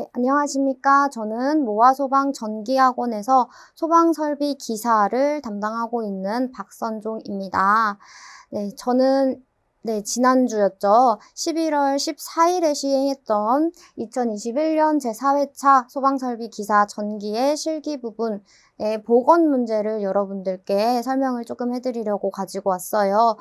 네, 안녕하십니까. 저는 모아소방 전기학원에서 소방설비 기사를 담당하고 있는 박선종입니다. 네, 저는 지난주였죠. 11월 14일에 시행했던 2021년 제4회차 소방설비 기사 전기의 실기 부분의 보건 문제를 여러분들께 설명을 조금 해드리려고 가지고 왔어요.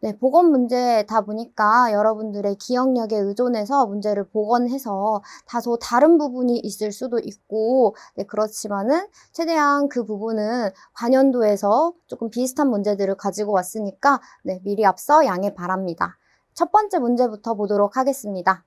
네, 보건 문제다 보니까 여러분들의 기억력에 의존해서 문제를 보건해서 다소 다른 부분이 있을 수도 있고, 그렇지만은 최대한 그 부분은 관연도에서 조금 비슷한 문제들을 가지고 왔으니까, 미리 앞서 양해 바랍니다. 첫 번째 문제부터 보도록 하겠습니다.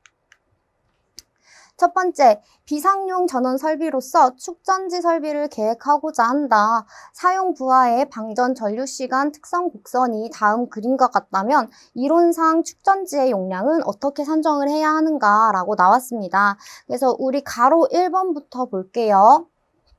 첫 번째, 비상용 전원 설비로서 축전지 설비를 계획하고자 한다. 사용 부하의 방전 전류 시간 특성 곡선이 다음 그림과 같다면 이론상 축전지의 용량은 어떻게 산정을 해야 하는가라고 나왔습니다. 그래서 우리 가로 1번부터 볼게요.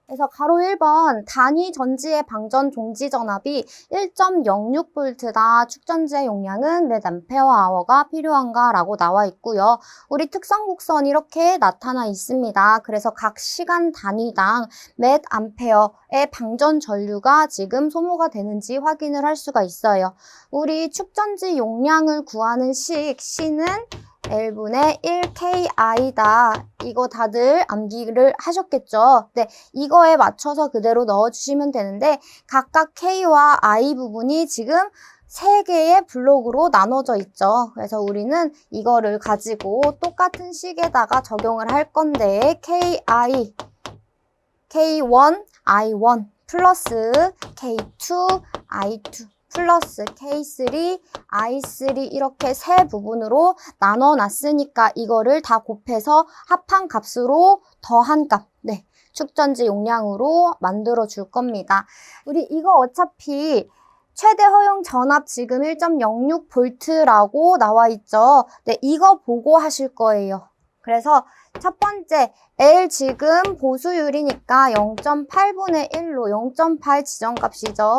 그래서 가로 1번 단위 전지의 방전 종지 전압이 1.06V다. 축전지의 용량은 몇 암페어아워가 필요한가 라고 나와 있고요. 우리 특성 곡선 이렇게 나타나 있습니다. 그래서 각 시간 단위당 몇 암페어의 방전 전류가 지금 소모가 되는지 확인을 할 수가 있어요. 우리 축전지 용량을 구하는 식 C는 L분의 1KI다. 이거 다들 암기를 하셨겠죠? 네, 이거에 맞춰서 그대로 넣어주시면 되는데 각각 K와 I 부분이 지금 3개의 블록으로 나눠져 있죠. 그래서 우리는 이거를 가지고 똑같은 식에다가 적용을 할 건데 KI, K1, I1 플러스 K2, I2 플러스 K3, I3 이렇게 세 부분으로 나눠 놨으니까 이거를 다 곱해서 합한 값으로 더한 값, 축전지 용량으로 만들어 줄 겁니다. 우리 이거 어차피 최대 허용 전압 지금 1.06V라고 나와 있죠. 이거 보고 하실 거예요. 그래서 첫 번째, L 지금 보수율이니까 0.8분의 1로 0.8 지정값이죠.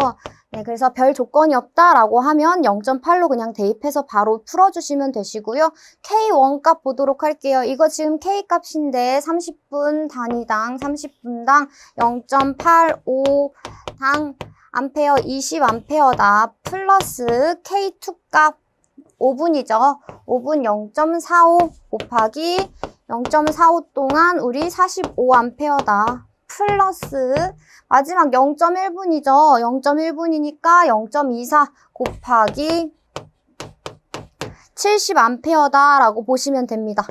그래서 별 조건이 없다라고 하면 0.8로 그냥 대입해서 바로 풀어주시면 되시고요. K1 값 보도록 할게요. 이거 지금 K 값인데 30분 단위당 30분당 0.85 당 암페어 20암페어다. 플러스 K2 값 5분이죠. 5분 0.45 곱하기 0.45 동안 우리 45암페어다. 플러스 마지막 0.1분이죠. 0.1분이니까 0.24 곱하기 70암페어다 라고 보시면 됩니다.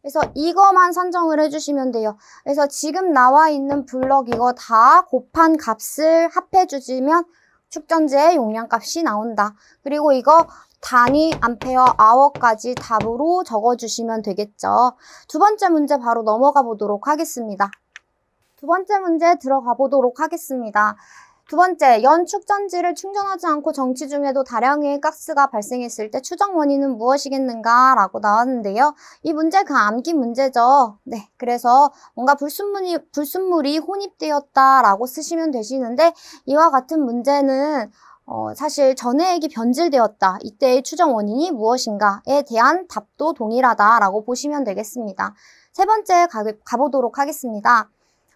그래서 이거만 산정을 해주시면 돼요. 그래서 지금 나와 있는 블럭 이거 다 곱한 값을 합해주시면 축전지의 용량값이 나온다. 그리고 이거 단위 암페어 아워까지 답으로 적어주시면 되겠죠. 두 번째 문제 바로 넘어가 보도록 하겠습니다. 두 번째 문제 들어가 보도록 하겠습니다. 두 번째, 연 축전지를 충전하지 않고 정치 중에도 다량의 가스가 발생했을 때 추정 원인은 무엇이겠는가 라고 나왔는데요. 이 문제 그 암기 문제죠. 그래서 뭔가 불순물이 혼입되었다라고 쓰시면 되시는데 이와 같은 문제는 사실 전해액이 변질되었다. 이때의 추정 원인이 무엇인가에 대한 답도 동일하다라고 보시면 되겠습니다. 세 번째 가보도록 하겠습니다.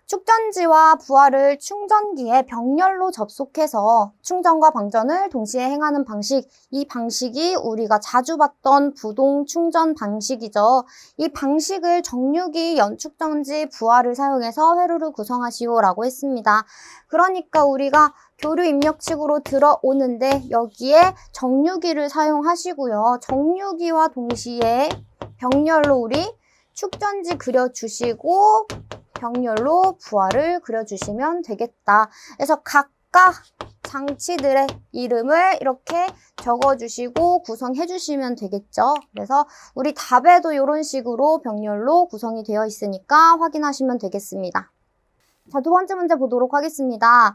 축전지와 부하를 충전기에 병렬로 접속해서 충전과 방전을 동시에 행하는 방식, 이 방식이 우리가 자주 봤던 부동 충전 방식이죠. 이 방식을 정유기 연축전지 부하를 사용해서 회로를 구성하시오라고 했습니다. 그러니까 우리가 교류 입력식으로 들어오는데 여기에 정유기를 사용하시고요. 정유기와 동시에 병렬로 우리 축전지 그려주시고 병렬로 부하를 그려주시면 되겠다. 그래서 각각 장치들의 이름을 이렇게 적어주시고 구성해주시면 되겠죠. 그래서 우리 답에도 이런 식으로 병렬로 구성이 되어 있으니까 확인하시면 되겠습니다. 자, 두 번째 문제 보도록 하겠습니다.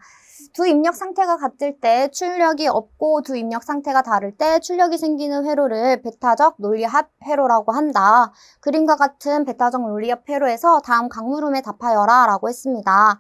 두 입력 상태가 같을 때 출력이 없고 두 입력 상태가 다를 때 출력이 생기는 회로를 베타적 논리합 회로라고 한다. 그림과 같은 베타적 논리합 회로에서 다음 강물음에 답하여라 라고 했습니다.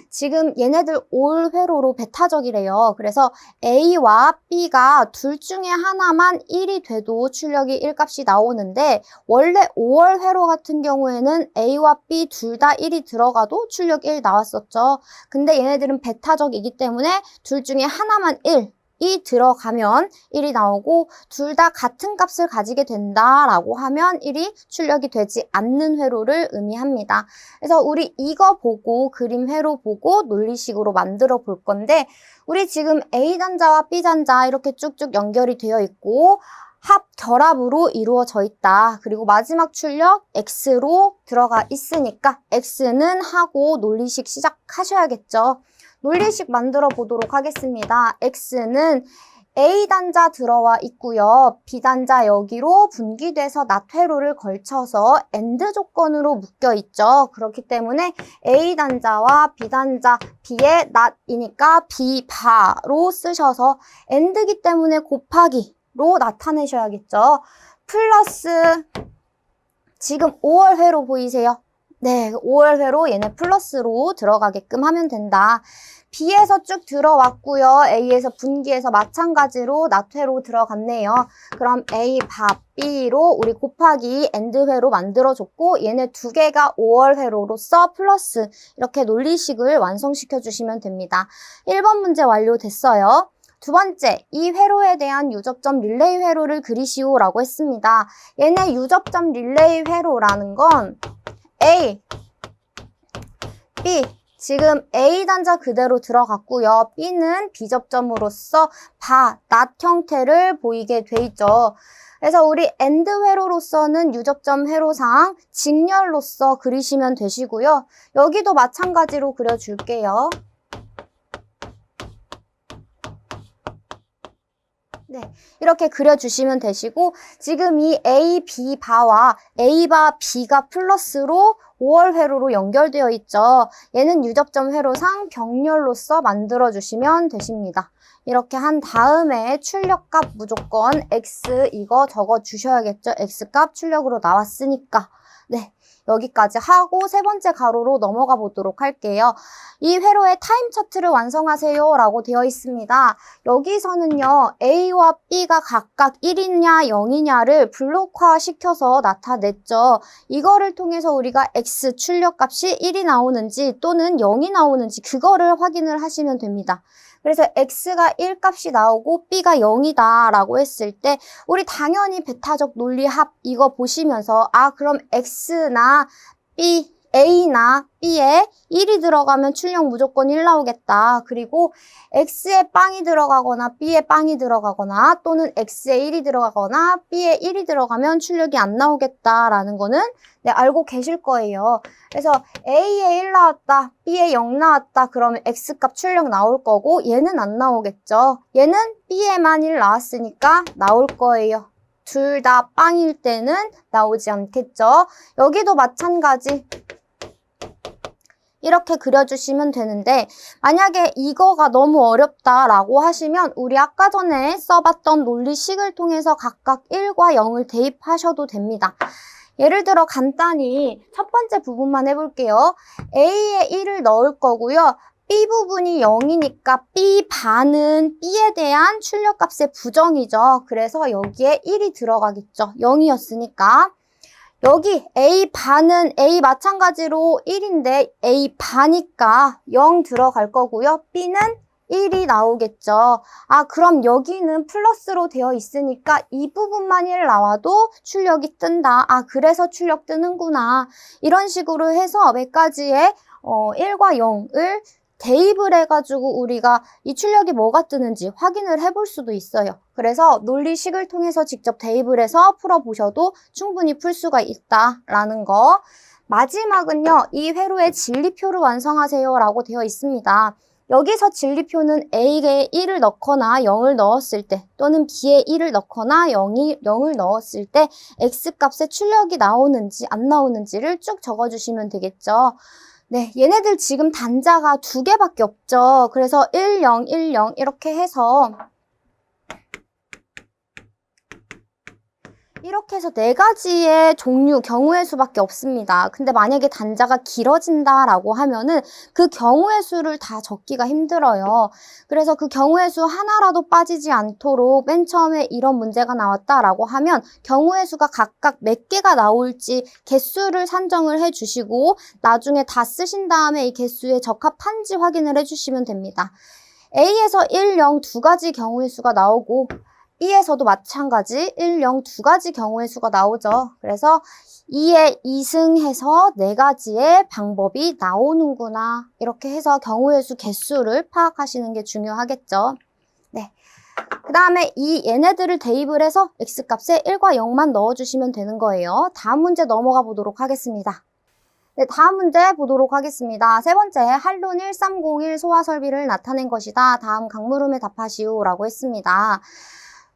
지금 얘네들 올 회로로 배타적이래요. 그래서 A와 B가 둘 중에 하나만 1이 돼도 출력이 1값이 나오는데 원래 5월 회로 같은 경우에는 A와 B 둘 다 1이 들어가도 출력 1 나왔었죠. 근데 얘네들은 배타적이기 때문에 둘 중에 하나만 1이 들어가면 1이 나오고 둘 다 같은 값을 가지게 된다라고 하면 1이 출력이 되지 않는 회로를 의미합니다. 그래서 우리 이거 보고 그림 회로 보고 논리식으로 만들어 볼 건데 우리 지금 A단자와 B단자 이렇게 쭉쭉 연결이 되어 있고 합 결합으로 이루어져 있다. 그리고 마지막 출력 X로 들어가 있으니까 X는 하고 논리식 시작하셔야겠죠. 논리식 만들어 보도록 하겠습니다. X는 A단자 들어와 있고요. B단자 여기로 분기돼서 낫회로를 걸쳐서 AND 조건으로 묶여 있죠. 그렇기 때문에 A단자와 B단자, B의 낫이니까 B바로 쓰셔서 AND이기 때문에 곱하기로 나타내셔야겠죠. 플러스 지금 5월 회로 보이세요? 네, 5월 회로 얘네 플러스로 들어가게끔 하면 된다. B에서 쭉 들어왔고요. A에서 분기해서 마찬가지로 낫회로 들어갔네요. 그럼 A 바 B로 우리 곱하기 AND회로 만들어줬고 얘네 두 개가 5월 회로로서 플러스 이렇게 논리식을 완성시켜 주시면 됩니다. 1번 문제 완료됐어요. 두 번째, 이 회로에 대한 유접점 릴레이 회로를 그리시오 라고 했습니다. 얘네 유접점 릴레이 회로라는 건 A, B, 지금 A단자 그대로 들어갔고요. B는 B접점으로서 바, 낫 형태를 보이게 돼 있죠. 그래서 우리 AND 회로로서는 유접점 회로상 직렬로서 그리시면 되시고요. 여기도 마찬가지로 그려줄게요. 네, 이렇게 그려주시면 되시고 지금 이 A, B 바와 A바 B가 플러스로 5월 회로로 연결되어 있죠. 얘는 유접점 회로상 병렬로서 만들어주시면 되십니다. 이렇게 한 다음에 출력값 무조건 X 이거 적어주셔야겠죠. X값 출력으로 나왔으니까. 네. 여기까지 하고 세 번째 가로로 넘어가 보도록 할게요. 이 회로의 타임 차트를 완성하세요 라고 되어 있습니다. 여기서는요. A와 B가 각각 1이냐 0이냐를 블록화 시켜서 나타냈죠. 이거를 통해서 우리가 X 출력값이 1이 나오는지 또는 0이 나오는지 그거를 확인을 하시면 됩니다. 그래서 X가 1 값이 나오고 B가 0이다 라고 했을 때 우리 당연히 배타적 논리 합 이거 보시면서 아 그럼 X나 B, A나 B에 1이 들어가면 출력 무조건 1 나오겠다. 그리고 X에 빵이 들어가거나 B에 빵이 들어가거나 또는 X에 1이 들어가거나 B에 1이 들어가면 출력이 안 나오겠다라는 거는 네, 알고 계실 거예요. 그래서 A에 1 나왔다, B에 0 나왔다 그러면 X값 출력 나올 거고 얘는 안 나오겠죠. 얘는 B에만 1 나왔으니까 나올 거예요. 둘 다 빵일 때는 나오지 않겠죠. 여기도 마찬가지. 이렇게 그려주시면 되는데 만약에 이거가 너무 어렵다라고 하시면 우리 아까 전에 써봤던 논리식을 통해서 각각 1과 0을 대입하셔도 됩니다. 예를 들어 간단히 첫 번째 부분만 해볼게요. A에 1을 넣을 거고요. B 부분이 0이니까 B 반은 B에 대한 출력값의 부정이죠. 그래서 여기에 1이 들어가겠죠. 0이었으니까. 여기 A 반은 A 마찬가지로 1인데 A 반이니까 0 들어갈 거고요. B는 1이 나오겠죠. 아, 그럼 여기는 플러스로 되어 있으니까 이 부분만 1 나와도 출력이 뜬다. 아, 그래서 출력 뜨는구나. 이런 식으로 해서 몇 가지의 1과 0을 대입을 해가지고 우리가 이 출력이 뭐가 뜨는지 확인을 해볼 수도 있어요. 그래서 논리식을 통해서 직접 대입을 해서 풀어보셔도 충분히 풀 수가 있다라는 거. 마지막은요. 이 회로의 진리표를 완성하세요 라고 되어 있습니다. 여기서 진리표는 A에 1을 넣거나 0을 넣었을 때 또는 B에 1을 넣거나 0을 넣었을 때 X값의 출력이 나오는지 안 나오는지를 쭉 적어주시면 되겠죠. 네, 얘네들 지금 단자가 2개밖에 없죠. 그래서 1, 0, 1, 0 이렇게 해서 이렇게 해서 4가지의 종류, 경우의 수밖에 없습니다. 근데 만약에 단자가 길어진다라고 하면은 그 경우의 수를 다 적기가 힘들어요. 그래서 그 경우의 수 하나라도 빠지지 않도록 맨 처음에 이런 문제가 나왔다라고 하면 경우의 수가 각각 몇 개가 나올지 개수를 산정을 해주시고 나중에 다 쓰신 다음에 이 개수에 적합한지 확인을 해주시면 됩니다. A에서 1, 0 두 가지 경우의 수가 나오고 B에서도 마찬가지 1, 0 두 가지 경우의 수가 나오죠. 그래서 2에 2승해서 4가지의 방법이 나오는구나. 이렇게 해서 경우의 수 개수를 파악하시는 게 중요하겠죠. 네. 그 다음에 얘네들을 대입을 해서 x값에 1과 0만 넣어주시면 되는 거예요. 다음 문제 넘어가 보도록 하겠습니다. 네, 다음 문제 보도록 하겠습니다. 세 번째, 한론 1301 소화 설비를 나타낸 것이다. 다음 강물음에 답하시오 라고 했습니다.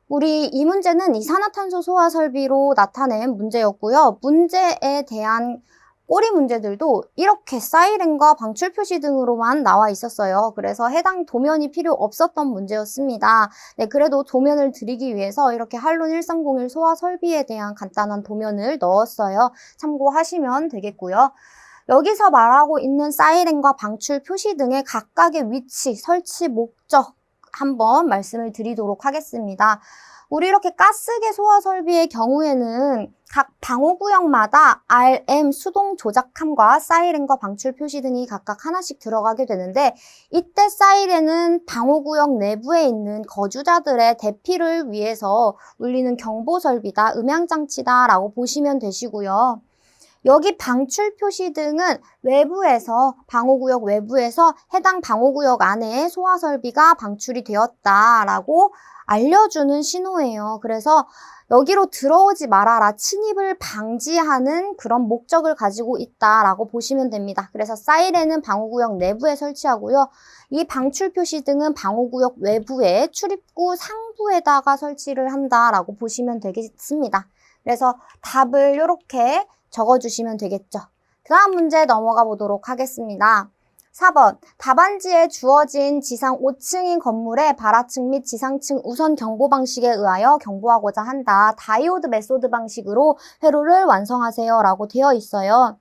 우리 이 문제는 이산화탄소 소화 설비로 나타낸 문제였고요. 문제에 대한 꼬리 문제들도 이렇게 사이렌과 방출 표시 등으로만 나와 있었어요. 그래서 해당 도면이 필요 없었던 문제였습니다. 네, 그래도 도면을 드리기 위해서 이렇게 한론 1301 소화 설비에 대한 간단한 도면을 넣었어요. 참고하시면 되겠고요. 여기서 말하고 있는 사이렌과 방출 표시 등의 각각의 위치, 설치 목적 한번 말씀을 드리도록 하겠습니다. 우리 이렇게 가스계 소화 설비의 경우에는 각 방호구역마다 RM 수동 조작함과 사이렌과 방출 표시 등이 각각 하나씩 들어가게 되는데 이때 사이렌은 방호구역 내부에 있는 거주자들의 대피를 위해서 울리는 경보 설비다, 음향장치다 라고 보시면 되시고요. 여기 방출 표시 등은 외부에서, 방호구역 외부에서 해당 방호구역 안에 소화설비가 방출이 되었다라고 알려주는 신호예요. 그래서 여기로 들어오지 말아라, 침입을 방지하는 그런 목적을 가지고 있다라고 보시면 됩니다. 그래서 사이렌은 방호구역 내부에 설치하고요. 이 방출 표시 등은 방호구역 외부에 출입구 상부에다가 설치를 한다라고 보시면 되겠습니다. 그래서 답을 이렇게 적어주시면 되겠죠. 그 다음 문제 넘어가 보도록 하겠습니다. 4번, 답안지에 주어진 지상 5층인 건물의 발하층 및 지상층 우선 경보 방식에 의하여 경보하고자 한다. 다이오드 메소드 방식으로 회로를 완성하세요 라고 되어 있어요.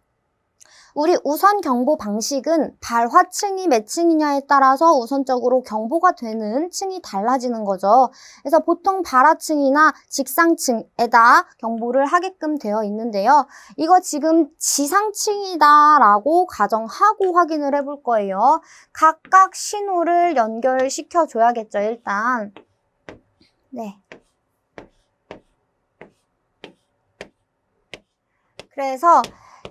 우리 우선 경보 방식은 발화층이 몇 층이냐에 따라서 우선적으로 경보가 되는 층이 달라지는 거죠. 그래서 보통 발화층이나 직상층에다 경보를 하게끔 되어 있는데요. 이거 지금 지상층이다라고 가정하고 확인을 해볼 거예요. 각각 신호를 연결시켜 줘야겠죠, 일단. 네. 그래서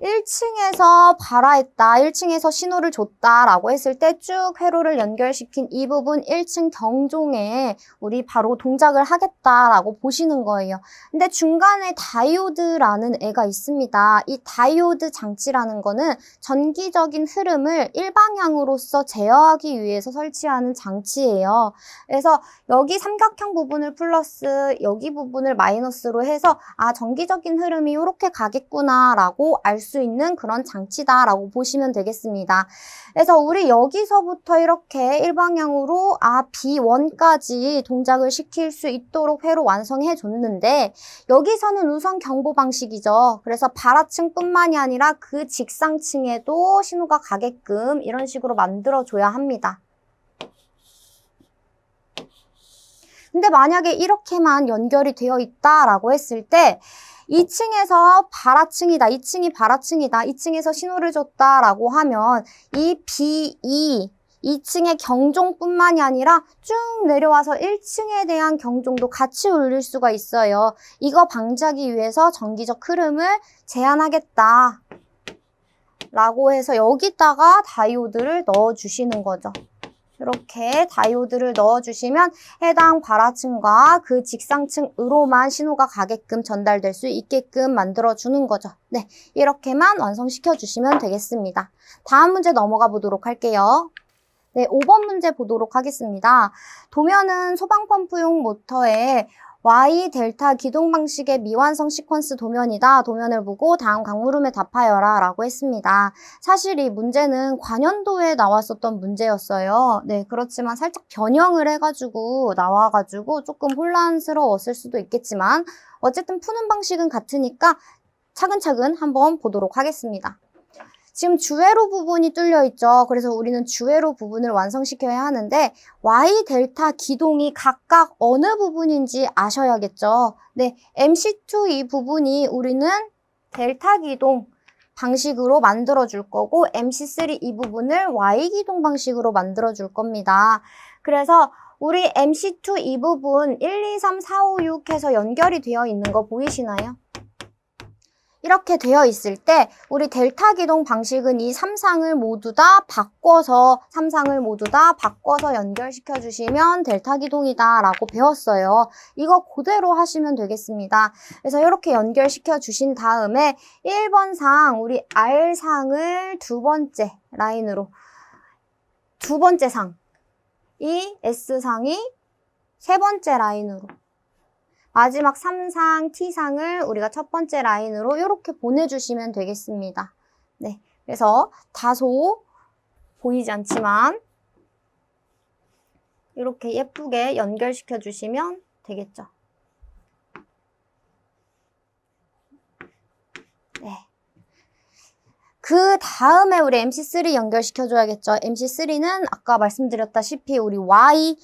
1층에서 발화했다, 1층에서 신호를 줬다라고 했을 때 쭉 회로를 연결시킨 이 부분 1층 경종에 우리 바로 동작을 하겠다라고 보시는 거예요. 근데 중간에 다이오드라는 애가 있습니다. 이 다이오드 장치라는 거는 전기적인 흐름을 일방향으로서 제어하기 위해서 설치하는 장치예요. 그래서 여기 삼각형 부분을 플러스, 여기 부분을 마이너스로 해서 전기적인 흐름이 이렇게 가겠구나라고 알 수 있는 그런 장치다라고 보시면 되겠습니다. 그래서 우리 여기서부터 이렇게 일방향으로 B1까지 동작을 시킬 수 있도록 회로 완성해 줬는데 여기서는 우선 경보 방식이죠. 그래서 발하층뿐만이 아니라 그 직상층에도 신호가 가게끔 이런 식으로 만들어 줘야 합니다. 근데 만약에 이렇게만 연결이 되어 있다라고 했을 때 2층에서 발하층이다, 2층이 발하층이다, 2층에서 신호를 줬다라고 하면 이 B2, 2층의 경종뿐만이 아니라 쭉 내려와서 1층에 대한 경종도 같이 울릴 수가 있어요. 이거 방지하기 위해서 전기적 흐름을 제한하겠다 라고 해서 여기다가 다이오드를 넣어주시는 거죠. 이렇게 다이오드를 넣어주시면 해당 발하층과 그 직상층으로만 신호가 가게끔 전달될 수 있게끔 만들어주는 거죠. 네, 이렇게만 완성시켜 주시면 되겠습니다. 다음 문제 넘어가 보도록 할게요. 네, 5번 문제 보도록 하겠습니다. 도면은 소방펌프용 모터에 Y 델타 기동 방식의 미완성 시퀀스 도면이다. 도면을 보고 다음 강물음에 답하여라 라고 했습니다. 사실 이 문제는 관연도에 나왔었던 문제였어요. 네, 그렇지만 살짝 변형을 해가지고 나와가지고 조금 혼란스러웠을 수도 있겠지만 어쨌든 푸는 방식은 같으니까 차근차근 한번 보도록 하겠습니다. 지금 주회로 부분이 뚫려 있죠. 그래서 우리는 주회로 부분을 완성시켜야 하는데 Y 델타 기동이 각각 어느 부분인지 아셔야겠죠. 네, MC2 이 부분이 우리는 델타 기동 방식으로 만들어 줄 거고 MC3 이 부분을 Y 기동 방식으로 만들어 줄 겁니다. 그래서 우리 MC2 이 부분 1, 2, 3, 4, 5, 6 해서 연결이 되어 있는 거 보이시나요? 이렇게 되어 있을 때 우리 델타 기동 방식은 이 3상을 모두 다 바꿔서 연결시켜 주시면 델타 기동이다 라고 배웠어요. 이거 그대로 하시면 되겠습이 그래서 이렇게 연결시켜 주신 다음에 1번 상 우리 R상을 두 번째 라인으로 두 번째 상, 이 S상이 세 번째 라인으로 마지막 3상, T상을 우리가 첫 번째 라인으로 이렇게 보내주시면 되겠습니다. 네, 그래서 다소 보이지 않지만 이렇게 예쁘게 연결시켜 주시면 되겠죠. 네. 그 다음에 우리 MC3 연결시켜줘야겠죠. MC3는 아까 말씀드렸다시피 우리 Y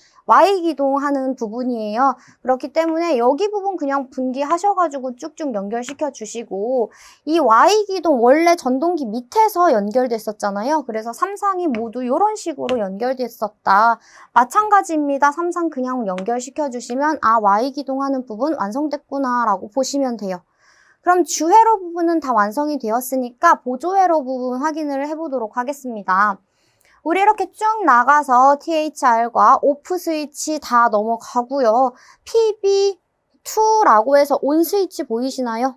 기동하는 부분이에요. 그렇기 때문에 여기 부분 그냥 분기하셔가지고 쭉쭉 연결시켜 주시고 이 Y 기동 원래 전동기 밑에서 연결됐었잖아요. 그래서 3상이 모두 이런 식으로 연결됐었다. 마찬가지입니다. 3상 그냥 연결시켜 주시면 아 Y 기동하는 부분 완성됐구나 라고 보시면 돼요. 그럼 주회로 부분은 다 완성이 되었으니까 보조회로 부분 확인을 해보도록 하겠습니다. 우리 이렇게 쭉 나가서 THR과 오프 스위치 다 넘어가고요. PB2라고 해서 온 스위치 보이시나요?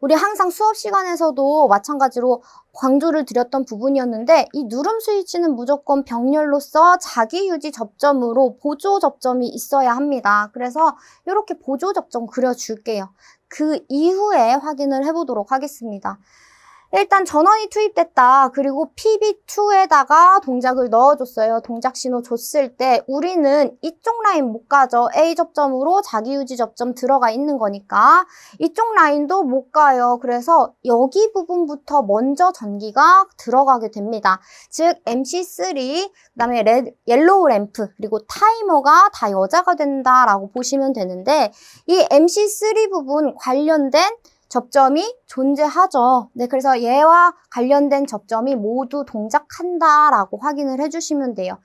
우리 항상 수업 시간에서도 마찬가지로 강조를 드렸던 부분이었는데 이 누름 스위치는 무조건 병렬로서 자기 유지 접점으로 보조 접점이 있어야 합니다. 그래서 이렇게 보조 접점 그려줄게요. 그 이후에 확인을 해보도록 하겠습니다. 일단 전원이 투입됐다. 그리고 PB2에다가 동작을 넣어줬어요. 동작 신호 줬을 때 우리는 이쪽 라인 못 가죠. A 접점으로 자기 유지 접점 들어가 있는 거니까 이쪽 라인도 못 가요. 그래서 여기 부분부터 먼저 전기가 들어가게 됩니다. 즉 MC3, 그다음에 옐로우 램프, 그리고 타이머가 다 여자가 된다라고 보시면 되는데 이 MC3 부분 관련된 접점이 존재하죠. 네, 그래서 얘와 관련된 접점이 모두 동작한다라고 확인을 해주시면 돼요.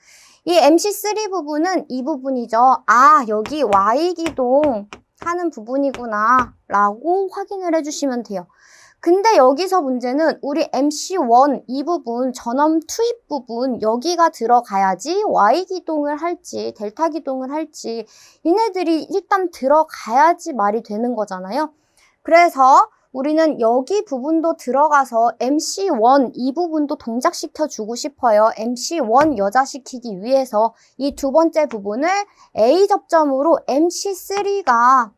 이 MC3 부분은 이 부분이죠. 아, 여기 Y기동 하는 부분이구나 라고 확인을 해주시면 돼요. 근데 여기서 문제는 우리 MC1 이 부분, 전원 투입 부분 여기가 들어가야지 Y기동을 할지 델타 기동을 할지 얘네들이 일단 들어가야지 말이 되는 거잖아요. 그래서 우리는 여기 부분도 들어가서 MC1 이 부분도 동작시켜 주고 싶어요. MC1 여자시키기 위해서 이 두 번째 부분을 A 접점으로 MC3가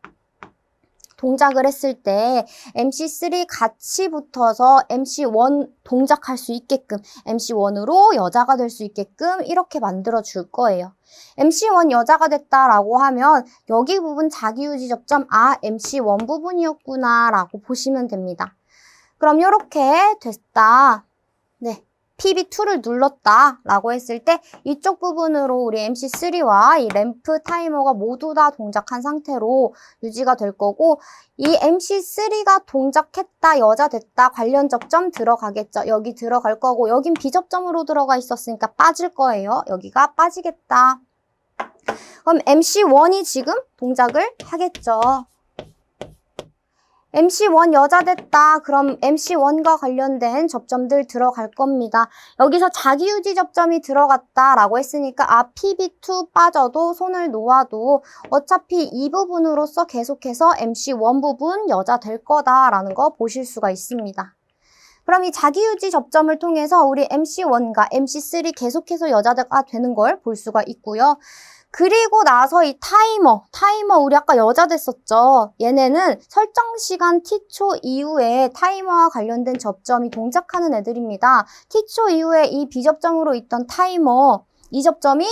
동작을 했을 때 MC3 같이 붙어서 MC1 동작할 수 있게끔 MC1으로 여자가 될 수 있게끔 이렇게 만들어 줄 거예요. MC1 여자가 됐다라고 하면 여기 부분 자기유지 접점 아 MC1 부분이었구나 라고 보시면 됩니다. 그럼 이렇게 됐다. 네. PB2를 눌렀다 라고 했을 때 이쪽 부분으로 우리 MC3와 이 램프 타이머가 모두 다 동작한 상태로 유지가 될 거고 이 MC3가 동작했다, 여자 됐다 관련 접점 들어가겠죠. 여기 들어갈 거고 여긴 B접점으로 들어가 있었으니까 빠질 거예요. 여기가 빠지겠다. 그럼 MC1이 지금 동작을 하겠죠. MC1 여자 됐다. 그럼 MC1과 관련된 접점들 들어갈 겁니다. 여기서 자기유지 접점이 들어갔다라고 했으니까 아 PB2 빠져도 손을 놓아도 어차피 이 부분으로서 계속해서 MC1 부분 여자 될 거다라는 거 보실 수가 있습니다. 그럼 이 자기유지 접점을 통해서 우리 MC1과 MC3 계속해서 여자가 되는 걸 볼 수가 있고요. 그리고 나서 이 타이머 우리 아까 여자 됐었죠. 얘네는 설정 시간 t초 이후에 타이머와 관련된 접점이 동작하는 애들입니다. t초 이후에 이 비접점으로 있던 타이머, 이 접점이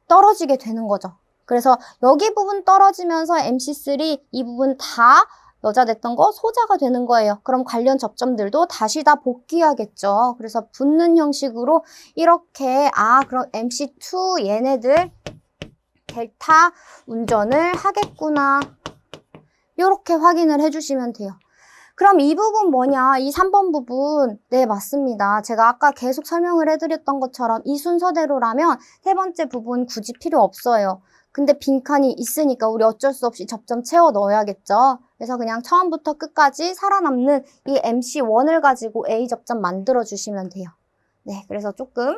떨어지게 되는 거죠. 그래서 여기 부분 떨어지면서 MC3 이 부분 다 여자 됐던 거 소자가 되는 거예요. 그럼 관련 접점들도 다시 다 복귀하겠죠. 그래서 붙는 형식으로 이렇게 그럼 MC2 얘네들 델타 운전을 하겠구나. 이렇게 확인을 해주시면 돼요. 그럼 이 부분 뭐냐? 이 3번 부분. 네, 맞습니다. 제가 아까 계속 설명을 해드렸던 것처럼 이 순서대로라면 세 번째 부분 굳이 필요 없어요. 근데 빈칸이 있으니까 우리 어쩔 수 없이 접점 채워 넣어야겠죠. 그래서 그냥 처음부터 끝까지 살아남는 이 MC1을 가지고 A 접점 만들어 주시면 돼요. 네, 그래서 조금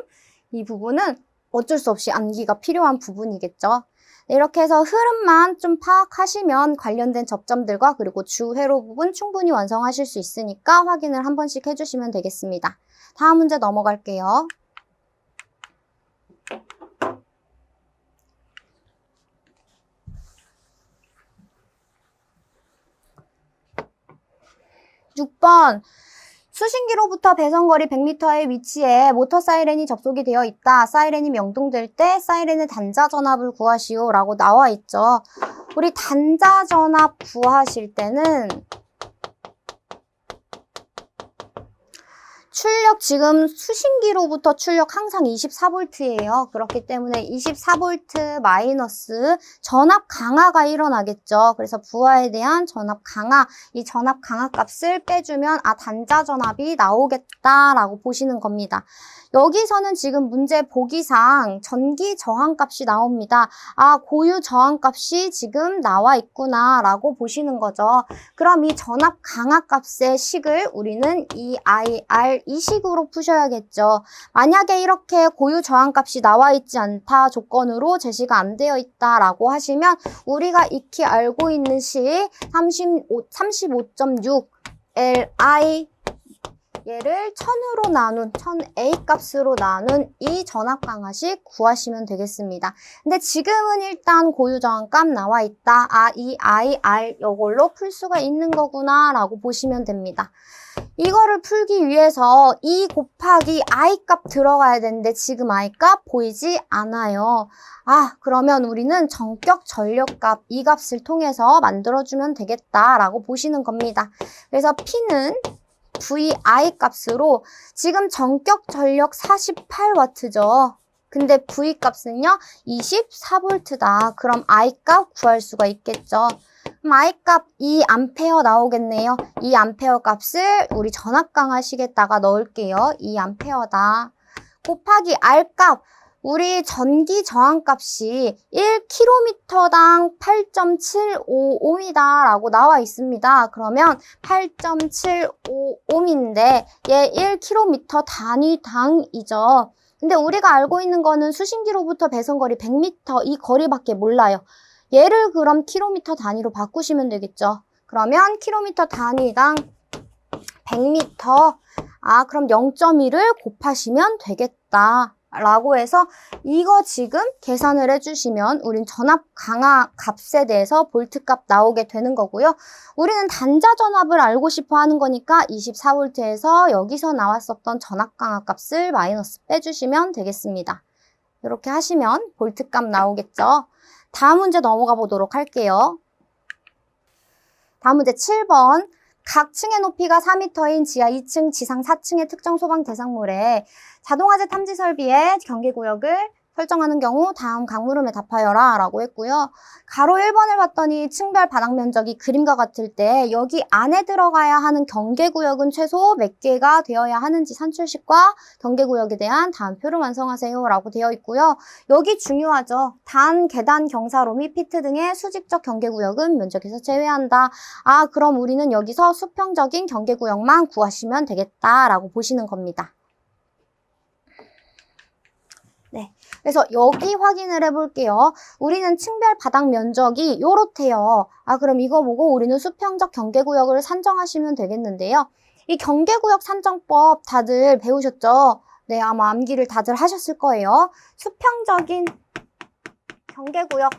이 부분은 어쩔 수 없이 암기가 필요한 부분이겠죠. 네, 이렇게 해서 흐름만 좀 파악하시면 관련된 접점들과 그리고 주회로 부분 충분히 완성하실 수 있으니까 확인을 한 번씩 해주시면 되겠습니다. 다음 문제 넘어갈게요. (6번) 수신기로부터 배선거리 100m의 위치에 모터 사이렌이 접속이 되어 있다. 사이렌이 명동될 때 사이렌의 단자 전압을 구하시오 라고 나와 있죠. 우리 단자 전압 구하실 때는 출력 지금 수신기로부터 출력 항상 24V예요. 그렇기 때문에 24V 마이너스 전압 강화가 일어나겠죠. 그래서 부하에 대한 전압 강화, 이 전압 강화 값을 빼주면 단자 전압이 나오겠다라고 보시는 겁니다. 여기서는 지금 문제 보기상 전기 저항 값이 나옵니다. 고유 저항 값이 지금 나와 있구나 라고 보시는 거죠. 그럼 이 전압 강화 값의 식을 우리는 이 IR 이 식으로 푸셔야겠죠. 만약에 이렇게 고유 저항 값이 나와 있지 않다 조건으로 제시가 안 되어 있다라고 하시면 우리가 익히 알고 있는 식 35.6 Li 얘를 1000으로 나눈 1000A 값으로 나눈 이 전압 강화식 구하시면 되겠습니다. 근데 지금은 일단 고유 저항 값 나와 있다. 이 IR 이걸로 풀 수가 있는 거구나 라고 보시면 됩니다. 이거를 풀기 위해서 E 곱하기 I 값 들어가야 되는데 지금 I 값 보이지 않아요. 그러면 우리는 전격 전력 값 이 값을 통해서 만들어주면 되겠다라고 보시는 겁니다. 그래서 P는 VI 값으로 지금 전격 전력 48W죠. 근데 V 값은요 24V다. 그럼 I 값 구할 수가 있겠죠. 그럼 I 값 2A 나오겠네요. 2A 값을 우리 전압 강화식에다가 넣을게요. 2A다. 곱하기 R 값. 우리 전기 저항 값이 1km당 8.75ohm이다 라고 나와 있습니다. 그러면 8.75ohm인데 얘 1km 단위당이죠. 근데 우리가 알고 있는 거는 수신기로부터 배선거리 100m 이 거리밖에 몰라요. 얘를 그럼 킬로미터 단위로 바꾸시면 되겠죠. 그러면 킬로미터 단위당 100m 그럼 0.1을 곱하시면 되겠다. 라고 해서 이거 지금 계산을 해주시면 우린 전압 강화 값에 대해서 볼트 값 나오게 되는 거고요. 우리는 단자 전압을 알고 싶어 하는 거니까 24V에서 여기서 나왔었던 전압 강화 값을 마이너스 빼주시면 되겠습니다. 이렇게 하시면 볼트 값 나오겠죠. 다음 문제 넘어가 보도록 할게요. 다음 문제 7번. 각 층의 높이가 4m인 지하 2층, 지상 4층의 특정 소방 대상물에 자동화재 탐지 설비의 경계구역을 설정하는 경우 다음 강물음에 답하여라 라고 했고요. 가로 1번을 봤더니 층별 바닥 면적이 그림과 같을 때 여기 안에 들어가야 하는 경계구역은 최소 몇 개가 되어야 하는지 산출식과 경계구역에 대한 다음 표를 완성하세요 라고 되어 있고요. 여기 중요하죠. 단, 계단, 경사로 및 피트 등의 수직적 경계구역은 면적에서 제외한다. 그럼 우리는 여기서 수평적인 경계구역만 구하시면 되겠다라고 보시는 겁니다. 네, 그래서 여기 확인을 해볼게요. 우리는 층별 바닥 면적이 요렇대요. 그럼 이거 보고 우리는 수평적 경계구역을 산정하시면 되겠는데요. 이 경계구역 산정법 다들 배우셨죠? 네, 아마 암기를 다들 하셨을 거예요. 수평적인 경계구역.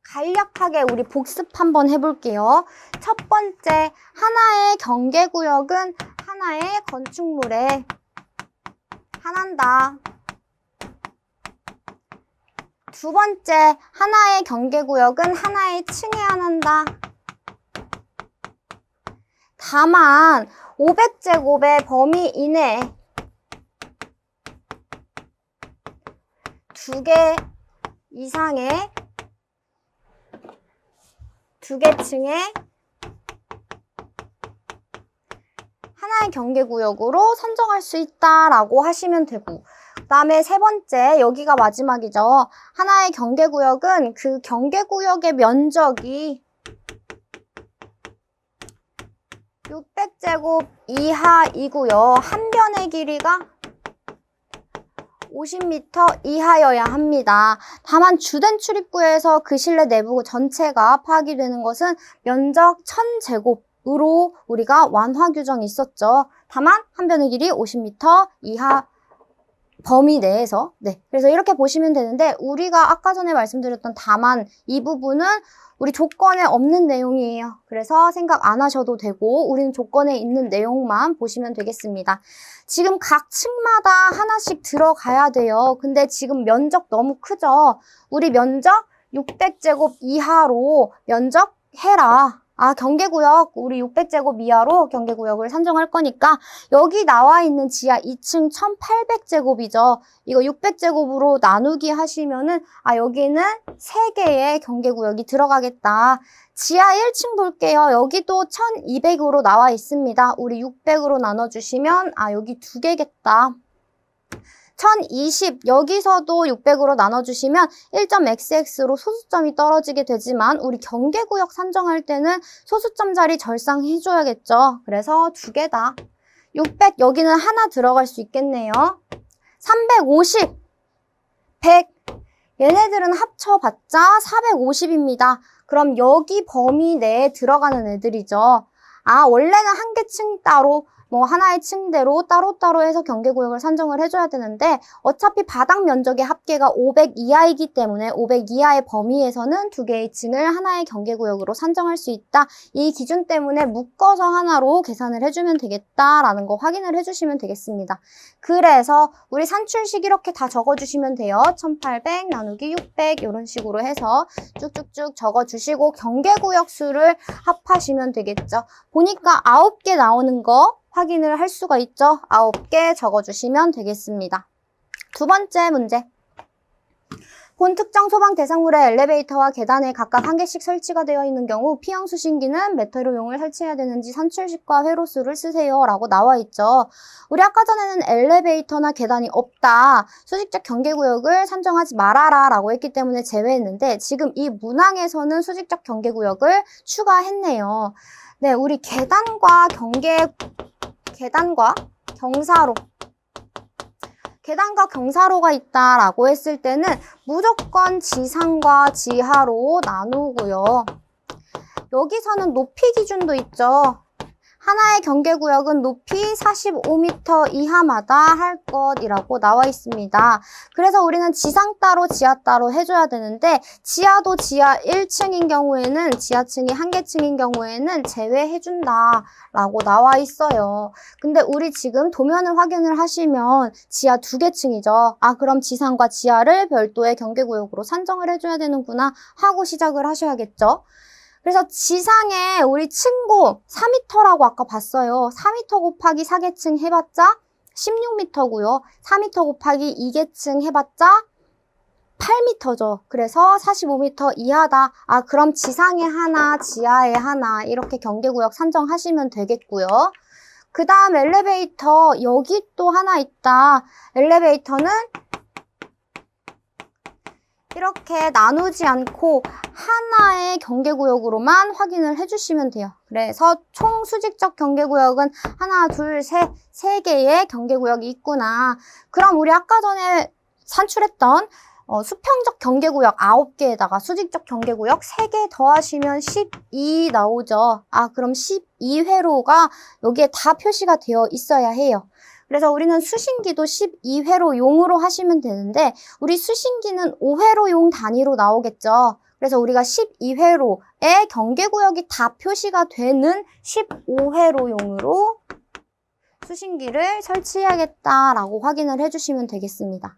간략하게 우리 복습 한번 해볼게요. 첫 번째, 하나의 경계구역은 하나의 건축물에 한한다. 두 번째, 하나의 경계구역은 하나의 층에 한한다. 다만 500제곱의 범위 이내 두 개 이상의 두 개 층의 하나의 경계구역으로 선정할 수 있다라고 하시면 되고, 그 다음에 세 번째, 여기가 마지막이죠. 하나의 경계구역은 그 경계구역의 면적이 600제곱 이하이고요. 한 변의 길이가 50m 이하여야 합니다. 다만 주된 출입구에서 그 실내 내부 전체가 파악이 되는 것은 면적 1000제곱으로 우리가 완화 규정이 있었죠. 다만 한 변의 길이 50m 이하 범위 내에서. 네, 그래서 이렇게 보시면 되는데, 우리가 아까 전에 말씀드렸던 다만 이 부분은 우리 조건에 없는 내용이에요. 그래서 생각 안 하셔도 되고 우리는 조건에 있는 내용만 보시면 되겠습니다. 지금 각 층마다 하나씩 들어가야 돼요. 근데 지금 면적 너무 크죠? 우리 면적 600제곱 이하로 면적 해라. 경계구역 우리 600제곱 이하로 경계구역을 산정할 거니까 여기 나와 있는 지하 2층 1800제곱이죠. 이거 600제곱으로 나누기 하시면은 여기는 3개의 경계구역이 들어가겠다. 지하 1층 볼게요. 여기도 1200으로 나와 있습니다. 우리 600으로 나눠주시면 여기 2개겠다. 1020, 여기서도 600으로 나눠주시면 1.xx로 소수점이 떨어지게 되지만 우리 경계구역 산정할 때는 소수점 자리 절상해줘야겠죠. 그래서 2개다. 600, 여기는 하나 들어갈 수 있겠네요. 350, 100, 얘네들은 합쳐봤자 450입니다. 그럼 여기 범위 내에 들어가는 애들이죠. 원래는 한 개 층 따로 하나의 층대로 따로따로 해서 경계구역을 산정을 해줘야 되는데, 어차피 바닥 면적의 합계가 500 이하이기 때문에 500 이하의 범위에서는 2개의 층을 하나의 경계구역으로 산정할 수 있다. 이 기준 때문에 묶어서 하나로 계산을 해주면 되겠다라는 거 확인을 해주시면 되겠습니다. 그래서 우리 산출식 이렇게 다 적어주시면 돼요. 1800 나누기 600 이런 식으로 해서 쭉쭉쭉 적어주시고 경계구역 수를 합하시면 되겠죠. 보니까 9개 나오는 거 확인을 할 수가 있죠. 9개 적어주시면 되겠습니다. 두 번째 문제. 본 특정 소방 대상물의 엘리베이터와 계단에 각각 한 개씩 설치가 되어 있는 경우 P형 수신기는 몇 회로용을 설치해야 되는지 산출식과 회로수를 쓰세요 라고 나와 있죠. 우리 아까 전에는 엘리베이터나 계단이 없다, 수직적 경계구역을 산정하지 말아라 라고 했기 때문에 제외했는데, 지금 이 문항에서는 수직적 경계구역을 추가했네요. 네, 우리 계단과 경사로가 있다라고 했을 때는 무조건 지상과 지하로 나누고요. 여기서는 높이 기준도 있죠. 하나의 경계구역은 높이 45m 이하마다 할 것이라고 나와 있습니다. 그래서 우리는 지상 따로 지하 따로 해줘야 되는데, 지하도 지하 1층인 경우에는, 지하층이 한 개 층인 경우에는 제외해준다 라고 나와 있어요. 근데 우리 지금 도면을 확인을 하시면 지하 2개 층이죠. 그럼 지상과 지하를 별도의 경계구역으로 산정을 해줘야 되는구나 하고 시작을 하셔야겠죠. 그래서 지상에 우리 층고 4m라고 아까 봤어요. 4m 곱하기 4개층 해봤자 16m고요. 4m 곱하기 2개층 해봤자 8m죠. 그래서 45m 이하다. 그럼 지상에 하나, 지하에 하나 이렇게 경계구역 산정하시면 되겠고요. 그 다음 엘리베이터, 여기 또 하나 있다. 엘리베이터는 이렇게 나누지 않고 하나의 경계구역으로만 확인을 해주시면 돼요. 그래서 총 수직적 경계구역은 하나, 둘, 셋, 3개의 경계구역이 있구나. 그럼 우리 아까 전에 산출했던 수평적 경계구역 9개에다가 수직적 경계구역 3개 더하시면 12 나오죠. 그럼 12회로가 여기에 다 표시가 되어 있어야 해요. 그래서 우리는 수신기도 12회로 용으로 하시면 되는데 우리 수신기는 5회로 용 단위로 나오겠죠. 그래서 우리가 12회로의 경계구역이 다 표시가 되는 15회로 용으로 수신기를 설치해야겠다라고 확인을 해주시면 되겠습니다.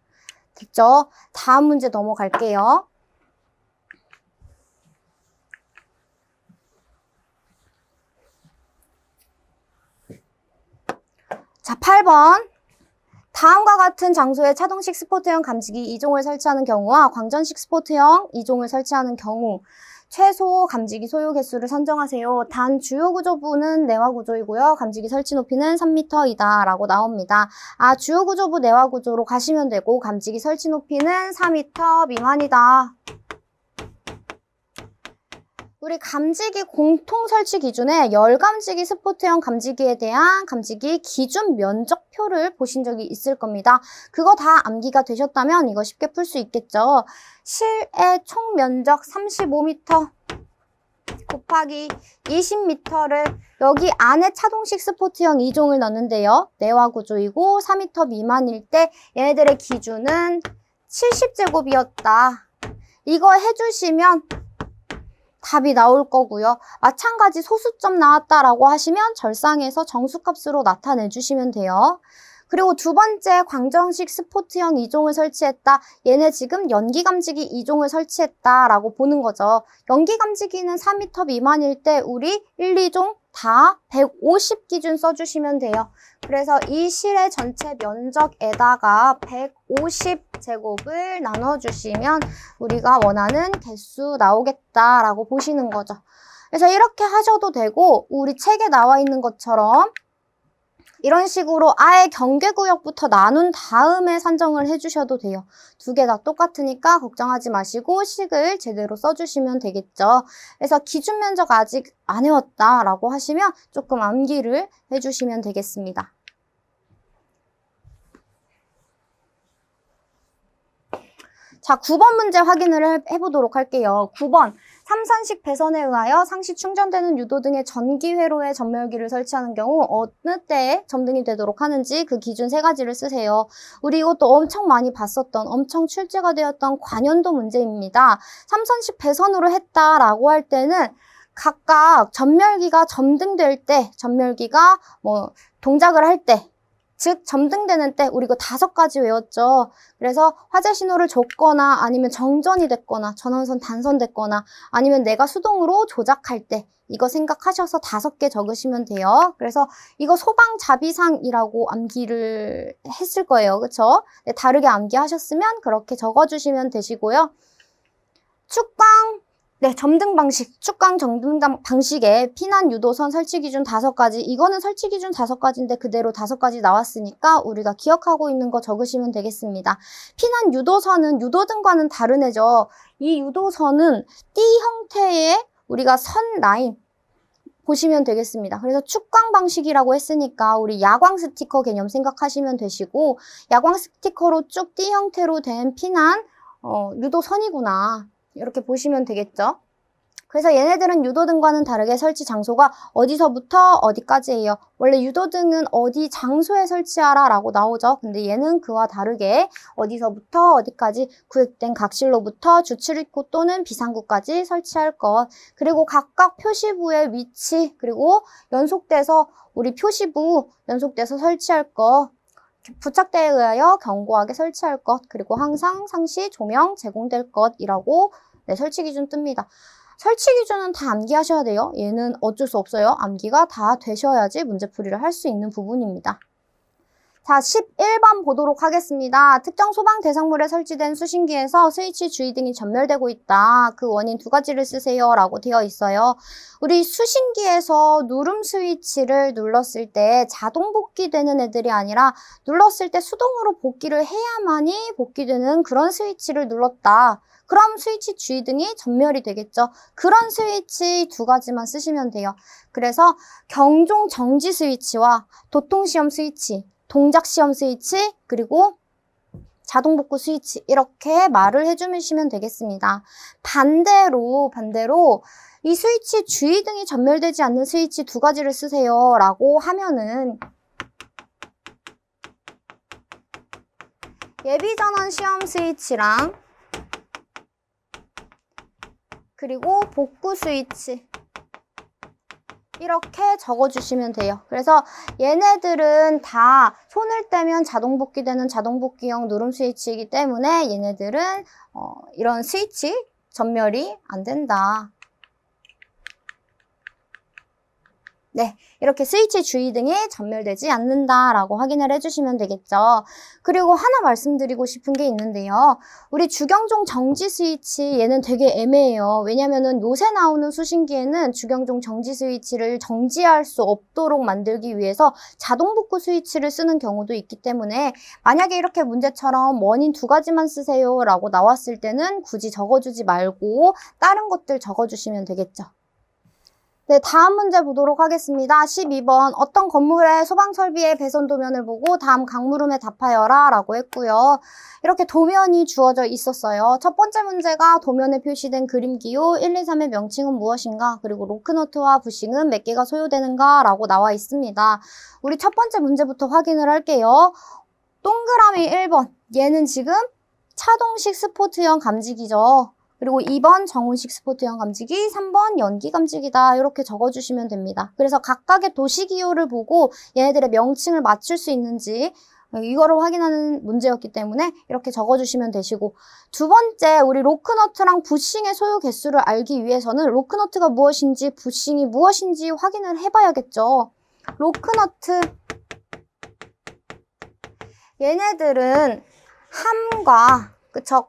됐죠? 다음 문제 넘어갈게요. 자, 8번. 다음과 같은 장소에 차동식 스포트형 감지기 2종을 설치하는 경우와 광전식 스포트형 2종을 설치하는 경우 최소 감지기 소요 개수를 선정하세요. 단 주요 구조부는 내화 구조이고요. 감지기 설치 높이는 3m이다 라고 나옵니다. 주요 구조부 내화 구조로 가시면 되고 감지기 설치 높이는 4m 미만이다. 우리 감지기 공통 설치 기준에 열감지기 스포트형 감지기에 대한 감지기 기준 면적표를 보신 적이 있을 겁니다. 그거 다 암기가 되셨다면 이거 쉽게 풀 수 있겠죠. 실의 총 면적 35m 곱하기 20m를 여기 안에 차동식 스포트형 2종을 넣는데요. 내화 구조이고 4m 미만일 때 얘네들의 기준은 70제곱이었다. 이거 해주시면 답이 나올 거고요. 마찬가지 소수점 나왔다라고 하시면 절상에서 정수값으로 나타내 주시면 돼요. 그리고 두 번째 광전식 스포트형 2종을 설치했다. 얘네 지금 연기감지기 2종을 설치했다라고 보는 거죠. 연기감지기는 4m 미만일 때 우리 1, 2종 다 150 기준 써주시면 돼요. 그래서 이 실의 전체 면적에다가 150제곱을 나눠주시면 우리가 원하는 개수 나오겠다라고 보시는 거죠. 그래서 이렇게 하셔도 되고 우리 책에 나와 있는 것처럼 이런 식으로 아예 경계구역부터 나눈 다음에 산정을 해주셔도 돼요. 두 개 다 똑같으니까 걱정하지 마시고 식을 제대로 써주시면 되겠죠. 그래서 기준 면적 아직 안 외웠다라고 하시면 조금 암기를 해주시면 되겠습니다. 자, 9번 문제 확인을 해보도록 할게요. 9번. 삼선식 배선에 의하여 상시 충전되는 유도 등의 전기 회로에 전멸기를 설치하는 경우 어느 때에 점등이 되도록 하는지 그 기준 3가지를 쓰세요. 우리 이것도 엄청 많이 봤었던 엄청 출제가 되었던 관연도 문제입니다. 삼선식 배선으로 했다라고 할 때는 각각 전멸기가 점등될 때, 전멸기가 동작을 할 때, 즉 점등되는 때 우리 이거 5가지 외웠죠. 그래서 화재 신호를 줬거나 아니면 정전이 됐거나 전원선 단선됐거나 아니면 내가 수동으로 조작할 때 이거 생각하셔서 5개 적으시면 돼요. 그래서 이거 소방자비상이라고 암기를 했을 거예요. 그쵸? 네, 다르게 암기하셨으면 그렇게 적어주시면 되시고요. 축광 점등 방식, 축광 점등 방식에 피난 유도선 설치 기준 5가지. 이거는 설치 기준 5가지인데 그대로 5가지 나왔으니까 우리가 기억하고 있는 거 적으시면 되겠습니다. 피난 유도선은 유도등과는 다른 애죠. 이 유도선은 띠 형태의 우리가 선 라인 보시면 되겠습니다. 그래서 축광 방식이라고 했으니까 우리 야광 스티커 개념 생각하시면 되시고 야광 스티커로 쭉 띠 형태로 된 피난 유도선이구나. 이렇게 보시면 되겠죠. 그래서 얘네들은 유도등과는 다르게 설치 장소가 어디서부터 어디까지예요. 원래 유도등은 어디 장소에 설치하라 라고 나오죠. 근데 얘는 그와 다르게 어디서부터 어디까지 구획된 각실로부터 주출입구 또는 비상구까지 설치할 것. 그리고 각각 표시부의 위치 그리고 연속돼서 우리 표시부 연속돼서 설치할 것. 부착대에 의하여 견고하게 설치할 것, 그리고 항상 상시 조명 제공될 것이라고 설치 기준 뜹니다. 설치 기준은 다 암기하셔야 돼요. 얘는 어쩔 수 없어요. 암기가 다 되셔야지 문제풀이를 할 수 있는 부분입니다. 자, 11번 보도록 하겠습니다. 특정 소방 대상물에 설치된 수신기에서 스위치 주의등이 전멸되고 있다. 그 원인 2가지를 쓰세요 라고 되어 있어요. 우리 수신기에서 누름 스위치를 눌렀을 때 자동 복귀되는 애들이 아니라 눌렀을 때 수동으로 복귀를 해야만이 복귀되는 그런 스위치를 눌렀다. 그럼 스위치 주의등이 전멸이 되겠죠. 그런 스위치 2가지만 쓰시면 돼요. 그래서 경종 정지 스위치와 도통시험 스위치, 동작시험 스위치, 그리고 자동복구 스위치 이렇게 말을 해주시면 되겠습니다. 반대로 이 스위치 주의등이 전멸되지 않는 스위치 2가지를 쓰세요 라고 하면은 예비전원 시험 스위치랑 그리고 복구 스위치 이렇게 적어주시면 돼요. 그래서 얘네들은 다 손을 떼면 자동 복귀되는 자동 복귀형 누름 스위치이기 때문에 얘네들은 이런 스위치 전멸이 안 된다. 네, 이렇게 스위치 주의 등이 전멸되지 않는다라고 확인을 해주시면 되겠죠. 그리고 하나 말씀드리고 싶은 게 있는데요. 우리 주경종 정지 스위치 얘는 되게 애매해요. 왜냐면은 요새 나오는 수신기에는 주경종 정지 스위치를 정지할 수 없도록 만들기 위해서 자동 복구 스위치를 쓰는 경우도 있기 때문에 만약에 이렇게 문제처럼 원인 2가지만 쓰세요 라고 나왔을 때는 굳이 적어주지 말고 다른 것들 적어주시면 되겠죠. 네, 다음 문제 보도록 하겠습니다. 12번 어떤 건물의 소방 설비의 배선 도면을 보고 다음 강물음에 답하여라 라고 했고요. 이렇게 도면이 주어져 있었어요. 첫 번째 문제가 도면에 표시된 그림 기호 1, 2, 3의 명칭은 무엇인가? 그리고 로크너트와 부싱은 몇 개가 소요되는가? 라고 나와 있습니다. 우리 첫 번째 문제부터 확인을 할게요. 동그라미 1번 얘는 지금 차동식 스포트형 감지기죠. 그리고 2번 정온식 스포트형 감지기, 3번 연기 감지기다 이렇게 적어주시면 됩니다. 그래서 각각의 도시기호를 보고 얘네들의 명칭을 맞출 수 있는지 이거를 확인하는 문제였기 때문에 이렇게 적어주시면 되시고 두 번째 우리 로크너트랑 부싱의 소요 개수를 알기 위해서는 로크너트가 무엇인지 부싱이 무엇인지 확인을 해봐야겠죠. 로크너트 얘네들은 함과 그쵸?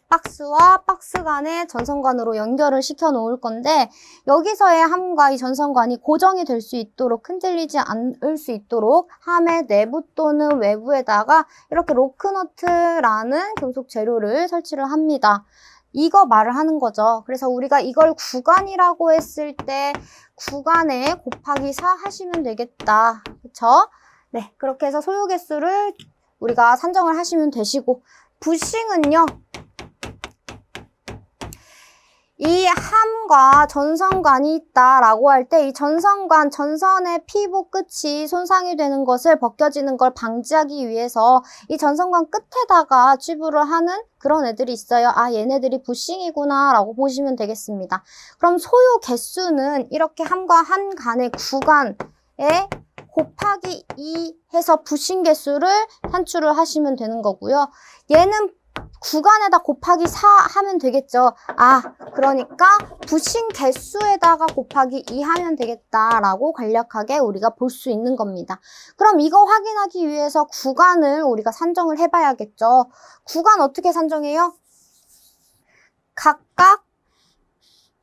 박스와 박스 간의 전선관으로 연결을 시켜 놓을 건데 여기서의 함과 이 전선관이 고정이 될 수 있도록 흔들리지 않을 수 있도록 함의 내부 또는 외부에다가 이렇게 로크너트라는 금속 재료를 설치를 합니다. 이거 말을 하는 거죠. 그래서 우리가 이걸 구간이라고 했을 때 구간에 곱하기 4 하시면 되겠다. 그쵸? 네, 그렇게 해서 소요 개수를 우리가 산정을 하시면 되시고 부싱은요. 이 함과 전선관이 있다라고 할 때 이 전선의 피부 끝이 손상이 되는 것을 벗겨지는 걸 방지하기 위해서 이 전선관 끝에다가 튜브를 하는 그런 애들이 있어요. 아, 얘네들이 부싱이구나 라고 보시면 되겠습니다. 그럼 소요 개수는 이렇게 함과 함 간의 구간에 곱하기 2 해서 부싱 개수를 산출을 하시면 되는 거고요. 얘는 구간에다 곱하기 4 하면 되겠죠. 아, 그러니까 부싱 개수에다가 곱하기 2 하면 되겠다라고 간략하게 우리가 볼 수 있는 겁니다. 그럼 이거 확인하기 위해서 구간을 우리가 산정을 해봐야겠죠. 구간 어떻게 산정해요? 각각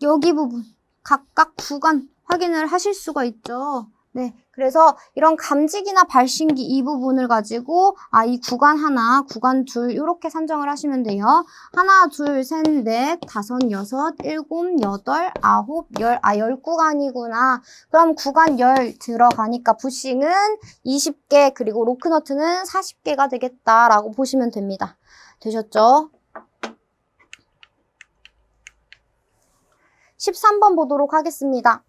여기 부분, 각각 구간 확인을 하실 수가 있죠. 네, 그래서 이런 감지기나 발신기 이 부분을 가지고 이 구간 하나, 구간 둘 이렇게 산정을 하시면 돼요. 하나, 둘, 셋, 넷, 다섯, 여섯, 일곱, 여덟, 아홉, 열. 10구간이구나. 그럼 구간 10 들어가니까 부싱은 20개 그리고 로크너트는 40개가 되겠다라고 보시면 됩니다. 되셨죠? 13번 보도록 하겠습니다.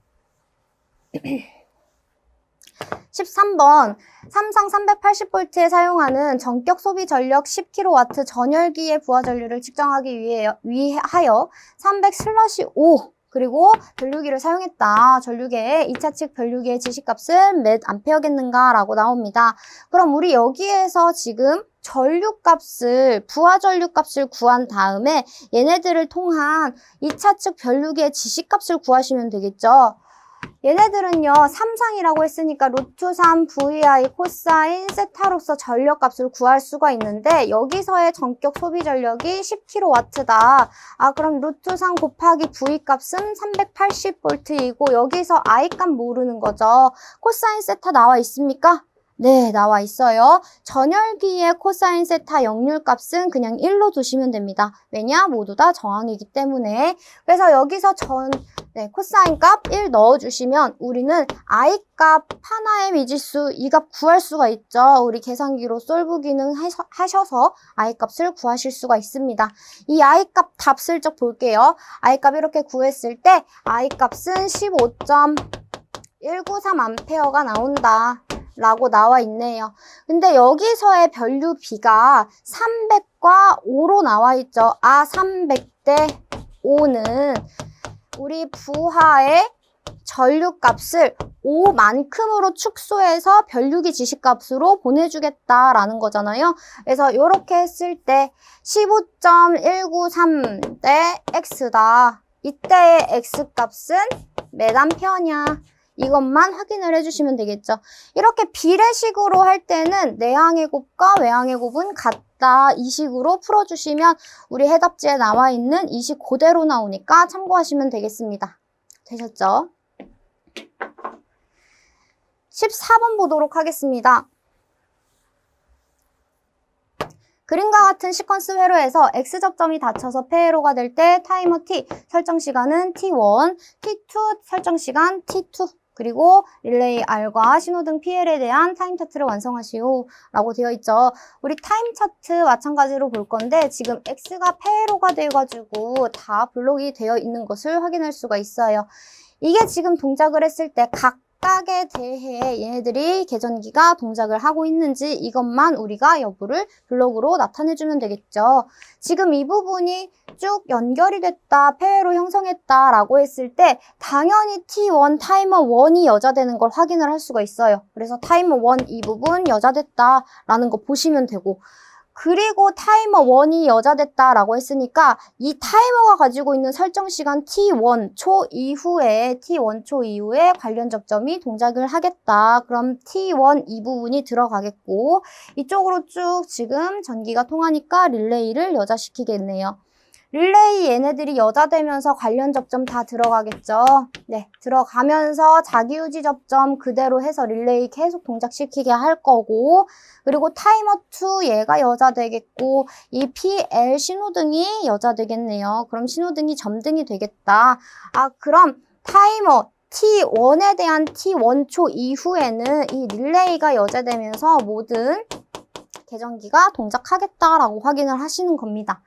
13번 삼성 380V에 사용하는 전격 소비 전력 10kW 전열기의 부하 전류를 측정하기 위하여 300/5 그리고 변류기를 사용했다. 전류계의 2차 측 변류기의 지시값은 몇 암페어겠는가 라고 나옵니다. 그럼 우리 여기에서 지금 전류값을, 부하 전류값을 구한 다음에 얘네들을 통한 2차 측 변류기의 지시값을 구하시면 되겠죠. 얘네들은요, 3상이라고 했으니까 루트 3 VI 코사인 세타로서 전력값을 구할 수가 있는데 여기서의 전격 소비 전력이 10kW다. 그럼 루트 3 곱하기 V 값은 380V이고 여기서 I 값 모르는 거죠. 코사인 세타 나와 있습니까? 네, 나와 있어요. 전열기의 코사인 세타 역률 값은 그냥 1로 두시면 됩니다. 왜냐? 모두 다 저항이기 때문에. 그래서 여기서 코사인 값 1 넣어주시면 우리는 I 값 하나의 미지수 이 값 구할 수가 있죠. 우리 계산기로 솔브 기능 하셔서 I 값을 구하실 수가 있습니다. 이 I 값 답 슬쩍 볼게요. I 값 이렇게 구했을 때 I 값은 15.193A가 나온다. 라고 나와 있네요. 근데 여기서의 변류 B가 300과 5로 나와 있죠. 300 대 5는 우리 부하의 전류값을 5만큼으로 축소해서 변류기 지시값으로 보내주겠다라는 거잖아요. 그래서 이렇게 했을 때 15.193 대 X다. 이때의 X값은 몇 암페어냐? 이것만 확인을 해주시면 되겠죠. 이렇게 비례식으로 할 때는 내항의 곱과 외항의 곱은 같다. 이 식으로 풀어주시면 우리 해답지에 나와 있는 이 식 그대로 나오니까 참고하시면 되겠습니다. 되셨죠? 14번 보도록 하겠습니다. 그림과 같은 시퀀스 회로에서 X접점이 닫혀서 폐회로가 될 때 타이머 T 설정 시간은 T1, T2 설정 시간 T2, 그리고 릴레이 R과 신호등 PL에 대한 타임 차트를 완성하시오 라고 되어 있죠. 우리 타임 차트 마찬가지로 볼 건데 지금 X가 폐회로가 돼가지고 다 블록이 되어 있는 것을 확인할 수가 있어요. 이게 지금 동작을 했을 때 각각에 대해 얘네들이 계전기가 동작을 하고 있는지 이것만 우리가 여부를 블록으로 나타내주면 되겠죠. 지금 이 부분이 쭉 연결이 됐다, 폐회로 형성했다 라고 했을 때 당연히 T1 타이머 1이 여자되는 걸 확인을 할 수가 있어요. 그래서 타이머 1 이 부분 여자됐다 라는 거 보시면 되고, 그리고 타이머 1이 여자됐다라고 했으니까 이 타이머가 가지고 있는 설정 시간 T1초 이후에 관련 접점이 동작을 하겠다. 그럼 T1 이 부분이 들어가겠고 이쪽으로 쭉 지금 전기가 통하니까 릴레이를 여자시키겠네요. 릴레이 얘네들이 여자되면서 관련 접점 다 들어가겠죠. 네, 들어가면서 자기유지 접점 그대로 해서 릴레이 계속 동작시키게 할 거고, 그리고 타이머 2 얘가 여자되겠고 이 PL 신호등이 여자되겠네요. 그럼 신호등이 점등이 되겠다. 그럼 타이머 T1에 대한 T1초 이후에는 이 릴레이가 여자되면서 모든 계전기가 동작하겠다라고 확인을 하시는 겁니다.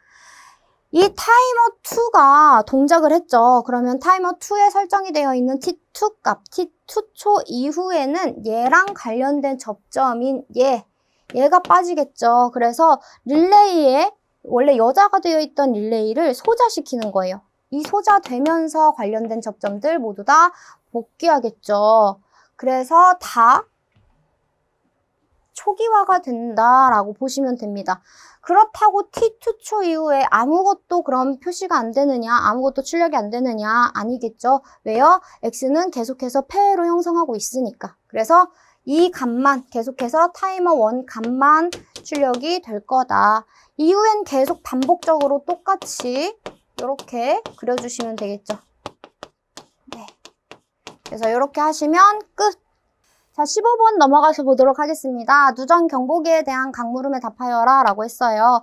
이 타이머 2가 동작을 했죠. 그러면 타이머 2에 설정이 되어 있는 T2 값, T2초 이후에는 얘랑 관련된 접점인 얘가 빠지겠죠. 그래서 릴레이에 원래 여자가 되어 있던 릴레이를 소자시키는 거예요. 이 소자되면서 관련된 접점들 모두 다 복귀하겠죠. 그래서 다 초기화가 된다라고 보시면 됩니다. 그렇다고 T2초 이후에 아무것도 그럼 표시가 안 되느냐, 아무것도 출력이 안 되느냐? 아니겠죠. 왜요? X는 계속해서 폐회로 형성하고 있으니까. 그래서 이 값만 계속해서 타이머 1 값만 출력이 될 거다. 이후엔 계속 반복적으로 똑같이 이렇게 그려주시면 되겠죠. 네. 그래서 이렇게 하시면 끝! 자, 15번 넘어가서 보도록 하겠습니다. 누전 경보기에 대한 강물음에 답하여라 라고 했어요.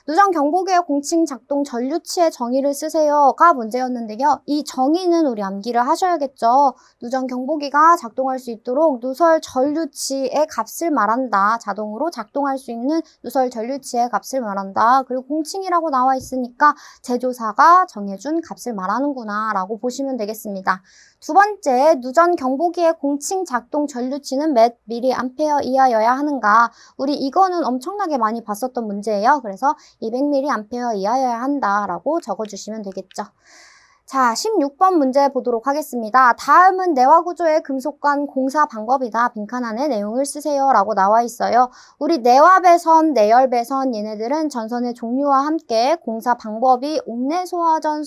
누전 경보기의 공칭 작동 전류치의 정의를 쓰세요가 문제였는데요. 이 정의는 우리 암기를 하셔야겠죠. 누전 경보기가 작동할 수 있도록 누설 전류치의 값을 말한다. 자동으로 작동할 수 있는 누설 전류치의 값을 말한다. 그리고 공칭이라고 나와 있으니까 제조사가 정해준 값을 말하는구나 라고 보시면 되겠습니다. 두 번째, 누전 경보기의 공칭 작동 전류치는 몇 mA 이하여야 하는가? 우리 이거는 엄청나게 많이 봤었던 문제예요. 그래서 200mA 이하여야 한다라고 적어주시면 되겠죠. 자, 16번 문제 보도록 하겠습니다. 다음은 내화구조의 금속관 공사 방법이다. 빈칸 안에 내용을 쓰세요 라고 나와 있어요. 우리 내화배선, 내열배선 얘네들은 전선의 종류와 함께 공사 방법이 옥내소화전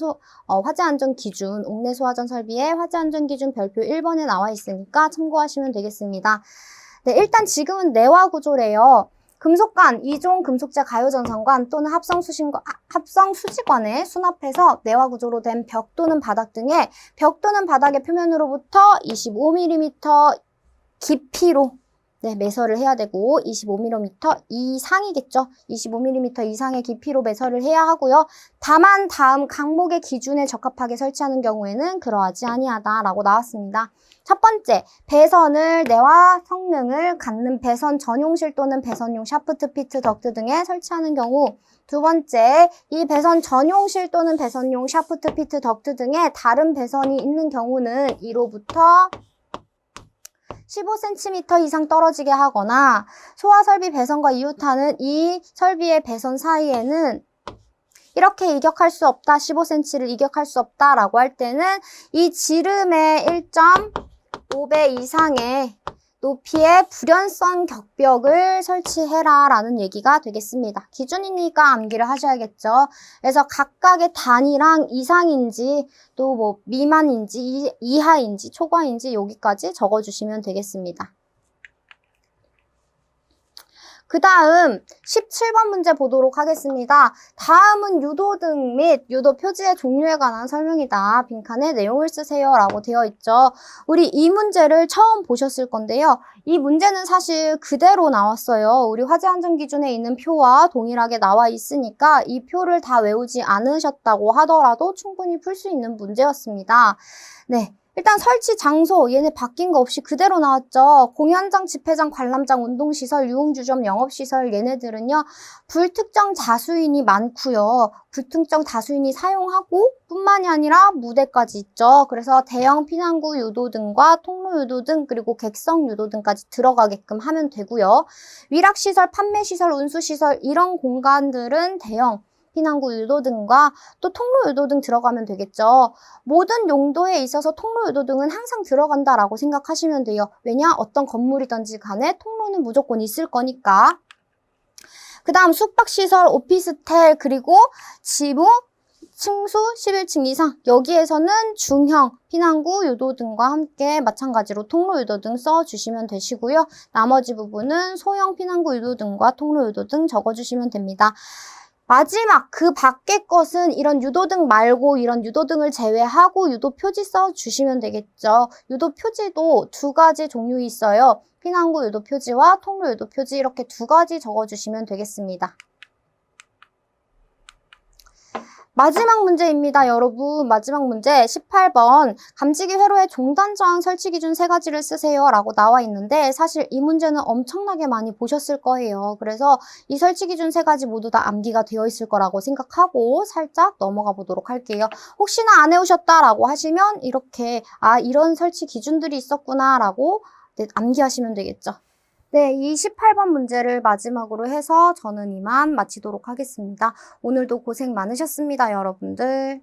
화재안전기준, 옥내소화전 설비의 화재안전기준 별표 1번에 나와 있으니까 참고하시면 되겠습니다. 네, 일단 지금은 내화구조래요. 금속관, 2종 금속재 가요전선관 또는 합성수지관에 수납해서 내화구조로 된 벽 또는 바닥 등에 벽 또는 바닥의 표면으로부터 25mm 깊이로 매설을 해야 되고 25mm 이상이겠죠. 25mm 이상의 깊이로 매설을 해야 하고요. 다만 다음 강목의 기준에 적합하게 설치하는 경우에는 그러하지 아니하다라고 나왔습니다. 첫 번째, 배선을 내화 성능을 갖는 배선 전용실 또는 배선용 샤프트, 피트, 덕트 등에 설치하는 경우. 두 번째, 이 배선 전용실 또는 배선용 샤프트, 피트, 덕트 등에 다른 배선이 있는 경우는 2로부터 15cm 이상 떨어지게 하거나 소화설비 배선과 이웃하는 이 설비의 배선 사이에는 이렇게 이격할 수 없다, 15cm를 이격할 수 없다 라고 할 때는 이 지름의 1.5배 이상의 높이의 불연성 격벽을 설치해라 라는 얘기가 되겠습니다. 기준이니까 암기를 하셔야겠죠. 그래서 각각의 단위랑 이상인지 또 뭐 미만인지 이하인지 초과인지 여기까지 적어주시면 되겠습니다. 그 다음 17번 문제 보도록 하겠습니다. 다음은 유도등 및 유도 표지의 종류에 관한 설명이다. 빈칸에 내용을 쓰세요 라고 되어 있죠. 우리 이 문제를 처음 보셨을 건데요. 이 문제는 사실 그대로 나왔어요. 우리 화재안전기준에 있는 표와 동일하게 나와 있으니까 이 표를 다 외우지 않으셨다고 하더라도 충분히 풀 수 있는 문제였습니다. 네. 일단 설치 장소 얘네 바뀐 거 없이 그대로 나왔죠. 공연장, 집회장, 관람장, 운동시설, 유흥주점, 영업시설 얘네들은요. 불특정 다수인이 많고요. 불특정 다수인이 사용하고 뿐만이 아니라 무대까지 있죠. 그래서 대형 피난구 유도등과 통로 유도등 그리고 객석 유도등까지 들어가게끔 하면 되고요. 위락시설, 판매시설, 운수시설 이런 공간들은 대형 피난구 유도등과 또 통로 유도등 들어가면 되겠죠. 모든 용도에 있어서 통로 유도등은 항상 들어간다라고 생각하시면 돼요. 왜냐? 어떤 건물이든지 간에 통로는 무조건 있을 거니까. 그 다음 숙박시설, 오피스텔, 그리고 지붕, 층수 11층 이상 여기에서는 중형 피난구 유도등과 함께 마찬가지로 통로 유도등 써주시면 되시고요. 나머지 부분은 소형 피난구 유도등과 통로 유도등 적어주시면 됩니다. 마지막 그 밖의 것은 이런 유도등 말고 이런 유도등을 제외하고 유도 표지 써주시면 되겠죠. 유도 표지도 두 가지 종류 있어요. 피난구 유도 표지와 통로 유도 표지 이렇게 두 가지 적어주시면 되겠습니다. 마지막 문제입니다, 여러분. 마지막 문제 18번. 감지기 회로에 종단 저항 설치 기준 3가지를 쓰세요 라고 나와 있는데 사실 이 문제는 엄청나게 많이 보셨을 거예요. 그래서 이 설치 기준 3가지 모두 다 암기가 되어 있을 거라고 생각하고 살짝 넘어가 보도록 할게요. 혹시나 안 해오셨다라고 하시면 이렇게 이런 설치 기준들이 있었구나 라고 암기하시면 되겠죠. 네, 이 18번 문제를 마지막으로 해서 저는 이만 마치도록 하겠습니다. 오늘도 고생 많으셨습니다, 여러분들.